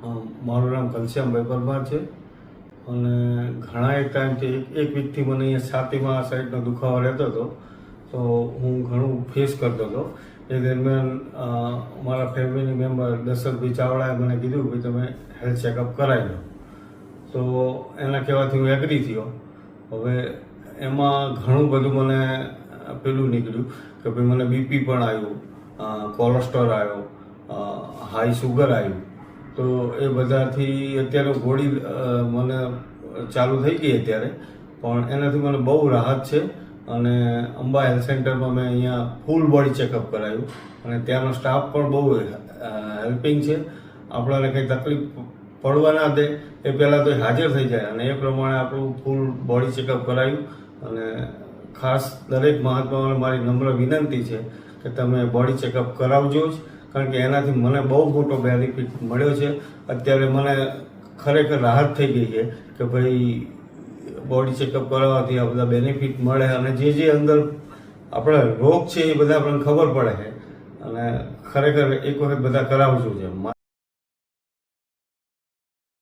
મારું નામ ઘનશ્યામભાઈ પરમાર છે અને ઘણા એક ટાઈમથી એક વીકથી મને અહીંયા છાતીમાં આ સાઈડનો દુખાવો રહેતો હતો. તો હું ઘણું ફેસ કરતો હતો. એ દરમિયાન મારા ફેમિલી મેમ્બર દશરથભાઈ ચાવડાએ મને કીધું કે તમે હેલ્થ ચેકઅપ કરાવી લો. તો એના કહેવાથી હું એગ્રી થયો. હવે એમાં ઘણું બધું મને પેલું નીકળ્યું કે ભાઈ મને બીપી પણ આવ્યું, કોલેસ્ટ્રોલ આવ્યો, હાઈ સુગર આવ્યું. તો એ બધાથી અત્યારે ગોળી મને ચાલુ થઈ ગઈ અત્યારે, પણ એનાથી મને બહુ રાહત છે. અને અંબા હેલ્થ સેન્ટરમાં મેં અહીંયા ફૂલ બોડી ચેકઅપ કરાવ્યું અને ત્યાંનો સ્ટાફ પણ બહુ હેલ્પિંગ છે. આપણાને કંઈ તકલીફ પડવા ના દે એ પહેલાં તો હાજર થઈ જાય અને એ પ્રમાણે આપણું ફૂલ બોડી ચેકઅપ કરાવ્યું. અને ખાસ દરેક મહાત્માઓને મારી નમ્ર વિનંતી છે કે તમે બોડી ચેકઅપ કરાવજો જ, કારણ કે એનાથી મને બહુ મોટો બેનિફિટ મળ્યો છે. અત્યારે મને ખરેખર રાહત થઈ ગઈ છે કે ભાઈ બોડી ચેકઅપ કરાવવાથી આ બધા બેનિફિટ મળે અને જે અંદર આપણા રોગ છે એ બધા આપણને ખબર પડે છે. અને ખરેખર એક વખત બધા કરાવજો છે.